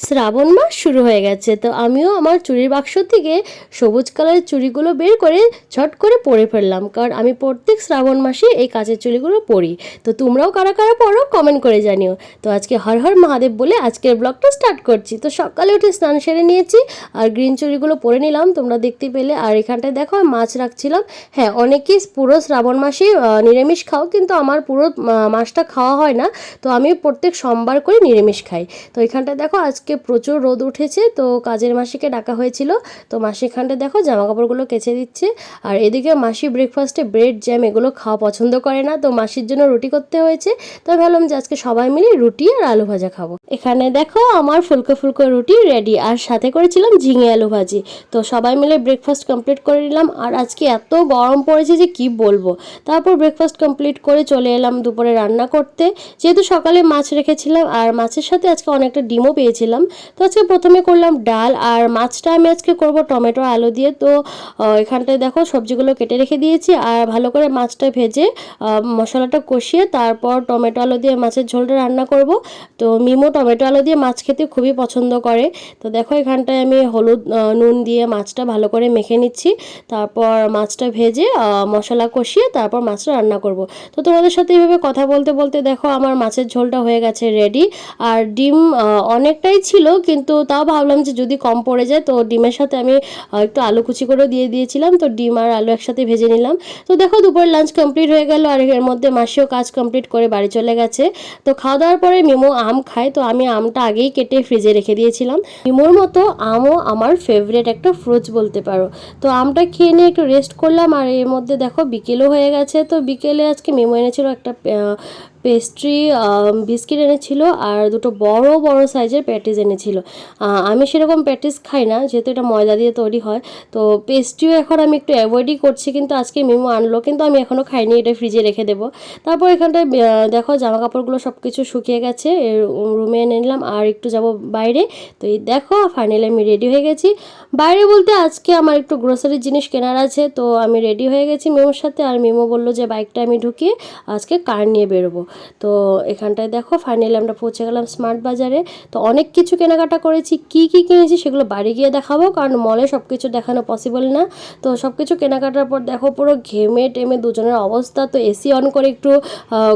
শ্রাবণ মাস শুরু হয়ে গেছে, তো আমিও আমার চুড়ির বাক্স থেকে সবুজ কালারের চুড়িগুলো বের করে ঝট করে পরে ফেললাম, কারণ আমি প্রত্যেক শ্রাবণ মাসে এই কাচের চুড়িগুলো পরি। তো তোমরাও কারা কারা পরো কমেন্ট করে জানিও। তো আজকে হর হর মহাদেব বলে আজকের ব্লগটা স্টার্ট করছি। তো সকালে উঠে স্নান সেরে নিয়েছি আর গ্রিন চুড়িগুলো পরে নিলাম, তোমরা দেখতে পেলে। আর এখানটায় দেখো মাছ রাখছিলাম। হ্যাঁ, অনেকেই পুরো শ্রাবণ মাসে নিরামিষ খাও, কিন্তু আমার পুরো মাসটা খাওয়া হয় না। তো আমি প্রত্যেক সোমবার করে নিরামিষ খাই। তো এখানটায় দেখো আজকে প্রচুর রোদ উঠেছে, তো কাজের মাসিকে ডাকা হয়েছিল। তো মাসি এখানটায় দেখো জামা কাপড়গুলো কেচে দিচ্ছে। আর এদিকে মাসি ব্রেকফাস্টে ব্রেড জ্যাম এগুলো খাওয়া পছন্দ করে না, তো মাসির জন্য রুটি করতে হয়েছে। তো আমি ভাবলাম যে আজকে সবাই মিলে রুটি আর আলু ভাজা খাবো। এখানে দেখো আমার ফুলকো ফুলকো রুটি রেডি, আর সাথে করেছিলাম ঝিঙে আলু ভাজি। তো সবাই মিলে ব্রেকফাস্ট কমপ্লিট করে নিলাম। আর আজকে এত গরম পড়েছে যে কি বলবো। তারপর ব্রেকফাস্ট কমপ্লিট করে চলে এলাম দুপুরে রান্না করতে, যেহেতু সকালে মাছ রেখেছিলাম আর মাছের সাথে আজকে অনেকটা ডিমও পেয়েছিলাম। তো আজকে প্রথমে করলাম ডাল, আর মাছটা আমি আজকে করব টমেটো আলু দিয়ে। তো এখানটায় দেখো সবজিগুলো কেটে রেখে দিয়েছি, আর ভালো করে মাছটা ভেজে মশলাটা কষিয়ে তারপর টমেটো আলু দিয়ে মাছের ঝোলটা রান্না করব। তো মিমো টমেটো আলু দিয়ে মাছ খেতে খুবই পছন্দ করে। তো দেখো এখানটায় আমি হলুদ নুন দিয়ে মাছটা ভালো করে মেখে নিচ্ছি। তারপর মাছটা ভেজে মশলা কষিয়ে তারপর মাছটা রান্না করব। তো তোমাদের সাথে এইভাবে কথা বলতে বলতে দেখো আমার মাছের ঝোলটা হয়ে গেছে রেডি। আর ডিম অনেকটাই ছিল, কিন্তু তাও ভাবলাম যে যদি কম পড়ে যায়, তো ডিমের সাথে আমি একটু আলু কুচি করে দিয়ে দিয়েছিলাম। তো ডিম আর আলু একসাথে ভেজে নিলাম। তো দেখো দুপুরের লাঞ্চ কমপ্লিট হয়ে গেল, আর এর মধ্যে মাসিও কাজ কমপ্লিট করে বাড়ি চলে গেছে। তো খাওয়া দাওয়ার পরে মিমো আম খায়, তো আমি আমটা আগেই কেটে ফ্রিজে রেখে দিয়েছিলাম। মিমোর মতো আমও আমার ফেভারিট একটা ফ্রুটস বলতে পারো। তো আমটা খেয়ে নিয়ে একটু রেস্ট করলাম। আর এর মধ্যে দেখো বিকেলও হয়ে গেছে। তো বিকেলে আজকে মিমো এনেছিল একটা পেস্ট্রি বিস্কিট এনেছিল, আর দুটো বড় বড় সাইজের প্যাটিস এনেছিল। আমি সেরকম প্যাটিস খাই না, যেহেতু এটা ময়দা দিয়ে তৈরি হয়। তো পেস্ট্রিও এখন আমি একটু অ্যাভয়েডই করছি, কিন্তু আজকে মিমো আনলো, কিন্তু আমি এখনও খাইনি, এটা ফ্রিজে রেখে দেবো। তারপর এখানটায় দেখো জামা কাপড়গুলো সব কিছু শুকিয়ে গেছে, রুমে এনে নিলাম আর একটু যাব বাইরে। তো এই দেখো ফাইনালি আমি রেডি হয়ে গেছি। বাইরে বলতে আজকে আমার একটু গ্রোসারির জিনিস কেনার আছে, তো আমি রেডি হয়ে গেছি মিমোর সাথে। আর মিমো বললো যে বাইকটা আমি ঢুকিয়ে আজকে কার নিয়ে বেরোবো। তো এখানটায় দেখো ফাইনালি আমরা পৌঁছে গেলাম স্মার্ট বাজারে। তো অনেক কিছু কেনাকাটা করেছি, কি কি কিনেছি সেগুলো বাড়ি গিয়ে দেখাবো, কারণ মলে সব কিছু দেখানো পসিবল না। তো সব কিছু কেনাকাটার পর দেখো পুরো ঘেমে টেমে দুজনের অবস্থা। তো এসি অন করে একটু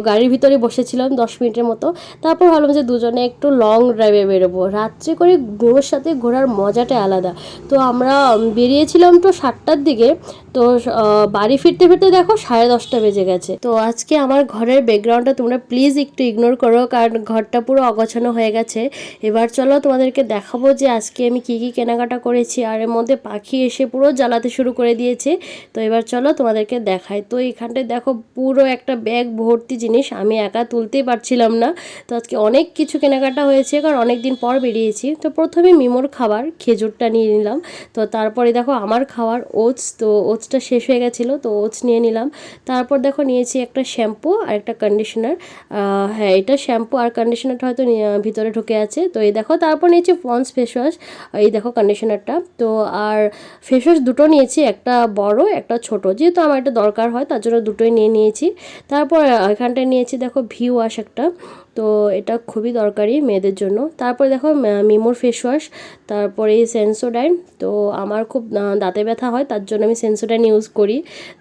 গাড়ির ভিতরে বসেছিলাম 10 মিনিটের মতো। তারপর ভাবলাম যে দুজনে একটু লং ড্রাইভে বেরোবো, রাত্রে করে মেয়ের সাথে ঘোরার মজাটাই আলাদা। তো আমরা বেরিয়েছিলাম তো 7টার দিকে। তো বাড়ি ফিরতে ফিরতে দেখো 10:30 বেজে গেছে। তো আজকে আমার ঘরের ব্যাকগ্রাউন্ডটা তোমরা প্লিজ একটু ইগনোর করো, কারণ ঘরটা পুরো অগোছানো হয়ে গেছে। এবার চলো তোমাদেরকে দেখাবো যে আজকে আমি কি কি কেনাকাটা করেছি। আর এর মধ্যে পাখি এসে পুরো জ্বালাতে শুরু করে দিয়েছে। তো এবার চলো তোমাদেরকে দেখাই। তো এইখানটায় দেখো পুরো একটা ব্যাগ ভর্তি জিনিস, আমি একা তুলতেই পারছিলাম না। তো আজকে অনেক কিছু কেনাকাটা হয়েছে, কারণ অনেক দিন পর বেরিয়েছি। তো প্রথমে মিমোর খাবার খেজুরটা নিয়ে নিলাম। তো তারপরে দেখো আমার খাওয়ার ওটস, তো ওটসটা শেষ হয়ে গেছিলো, তো ওটস নিয়ে নিলাম। তারপর দেখো নিয়েছি একটা শ্যাম্পু আর একটা কন্ডিশনার। হ্যাঁ, এটা শ্যাম্পু আর কন্ডিশনারটা হয়তো ভিতরে ঢুকে আছে। তো এই দেখো তারপর নিয়েছি পন্ডস ফেস ওয়াশ, এই দেখো কন্ডিশনারটা। তো আর ফেস ওয়াশ দুটো নিয়েছি, একটা বড় একটা ছোট, যেহেতু আমার এটা দরকার হয় তার জন্য দুটোই নিয়ে নিয়েছি। তারপর এখানটায় নিয়েছি দেখো ভি ওয়াশ একটা, তো এটা খুবই দরকারি মেয়েদের জন্য। তারপরে দেখো মিমোর ফেস ওয়াশ, তারপরে সেন্সোডাইন। তো আমার খুব দাঁতে ব্যথা হয়, তার জন্য আমি সেন্সোডাইন ইউজ করি।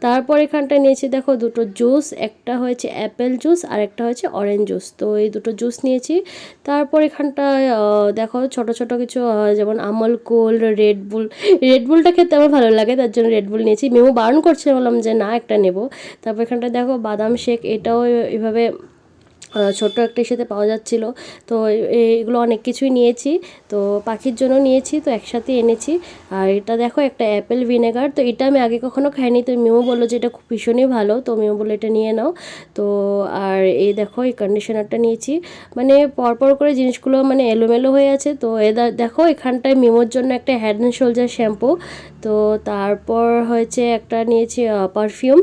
তারপর এখানটায় নিয়েছি দেখো দুটো জুস, একটা হয়েছে অ্যাপেল জুস আর একটা হয়েছে অরেঞ্জ জুস। তো এই দুটো জুস নিয়েছি। তারপর এখানটায় দেখো ছোট ছোট কিছু যেমন আমল কুল, রেডবুল। রেডবুলটা খেতে আমার ভালো লাগে, তার জন্য রেডবুল নিয়েছি। মেমো বারণ করছে, বললাম যে না একটা নেব। তারপর এখানটায় দেখো বাদাম শেক, এটাও এভাবে ছোট্ট একটা ইসেতে পাওয়া যাচ্ছিলো। তো এগুলো অনেক কিছুই নিয়েছি। তো পাখির জন্য নিয়েছি, তো একসাথে এনেছি। আর এটা দেখো একটা অ্যাপেল ভিনেগার, তো এটা আমি আগে কখনো খাইনি। তো মিমো বললো যে এটা খুব ভীষণই ভালো, তো মিমো বললো এটা নিয়ে নাও। তো আর এই দেখো এই কন্ডিশনারটা নিয়েছি। মানে পরপর করে জিনিসগুলো মানে এলোমেলো হয়ে আছে। তো দেখো এখানটায় মিমোর জন্য একটা হেড অ্যান্ড শোল্ডার শ্যাম্পু। তো তারপর হয়েছে একটা নিয়েছি পারফিউম।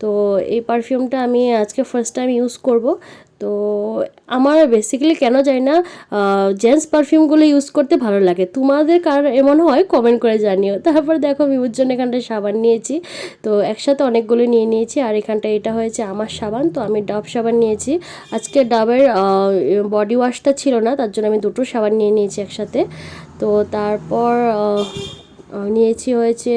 তো এই পারফিউমটা আমি আজকে ফার্স্ট টাইম ইউজ করব। তো আমার বেসিক্যালি কেন জানি না জেন্টস পারফিউমগুলো ইউজ করতে ভালো লাগে, তোমাদের কার এমন হয় কমেন্ট করে জানিও। তারপর দেখো মিমুর জন্য এখানটায় সাবান নিয়েছি, তো একসাথে অনেকগুলো নিয়ে নিয়েছি। আর এখানটায় এটা হয়েছে আমার সাবান, তো আমি ডাব সাবান নিয়েছি। আজকে ডাবের বডি ওয়াশটা ছিল না, তার জন্য আমি দুটো সাবান নিয়ে নিয়েছি একসাথে। তো তারপর নিয়েছি হয়েছে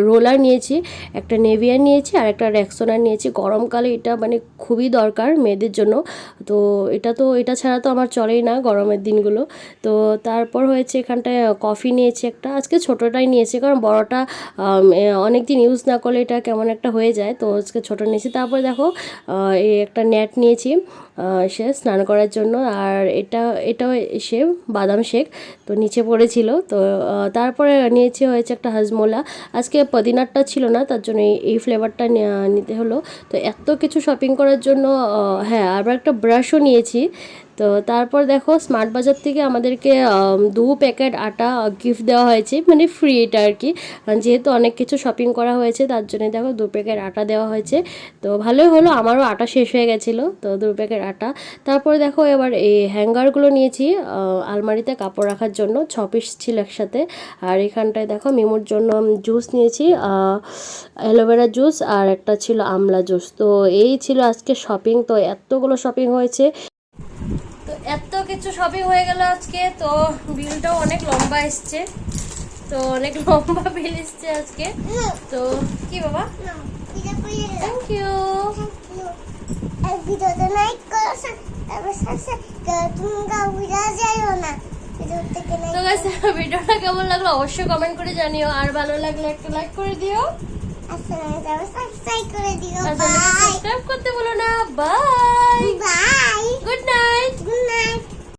রোলার নিয়েছি, একটা নেভিয়া নিয়েছি আর একটা রেক্সোনা নিয়েছি। গরমকালে এটা মানে খুবই দরকার মেয়েদের জন্য, তো এটা ছাড়া তো আমার চলেই না গরমের দিনগুলো। তো তারপর হয়েছে এখানটায় কফি নিয়েছি একটা, আজকে ছোটোটাই নিয়েছি কারণ বড়টা অনেক দিন ইউজ না করলে এটা কেমন একটা হয়ে যায়, তো আজকে ছোটো নিয়েছি। তারপরে দেখো এই একটা নেট নিয়েছি সে স্নান করার জন্য, আর এটাও এসে বাদাম শেক, তো নিচে পড়েছিল। তো তারপরে নিয়েছি হয়েছে একটা হাজমোলা, আজকে পুদিনারটা ছিল না, তার জন্য এই ফ্লেভারটা নিতে হলো। তো এত কিছু শপিং করার জন্য হ্যাঁ, আবার একটা ব্রাশও নিয়েছি। তো তারপর দেখো স্মার্ট বাজার থেকে আমাদেরকে 2 প্যাকেট আটা গিফট দেওয়া হয়েছে, মানে ফ্রি এটা আর কি, যেহেতু অনেক কিছু শপিং করা হয়েছে তার জন্য দেখো 2 প্যাকেট আটা দেওয়া হয়েছে। তো ভালোই হলো, আমারও আটা শেষ হয়ে গেছিলো, তো 2 প্যাকেট আটা। তারপরে দেখো এবার এই হ্যাঙ্গারগুলো নিয়েছি আলমারিতে কাপড় রাখার জন্য, 6 পিস ছিল একসাথে। আর এখানটায় দেখো মিমুর জন্য জুস নিয়েছি, অ্যালোভেরা জুস আর একটা ছিল আমলা জুস। তো এই ছিল আজকে শপিং, তো এতগুলো শপিং হয়েছে, তো এত কিছু শপিং হয়ে গেল আজকে। তো বিলটাও অনেক লম্বা এসছে, তো অনেক লম্বা বিল এসছে আজকে। তো কি বাবা, থ্যাংক ইউ। ভিডিওটা লাইক করো, সাবস্ক্রাইব না। তো গাইস ভিডিওটা কেমন লাগলো অবশ্যই কমেন্ট করে জানিও, আর ভালো লাগলে একটা লাইক করে দিও, সাবস্ক্রাইব করে দিও। আর সাবস্ক্রাইব করতে বলো না। Bye, bye, good night. Good night.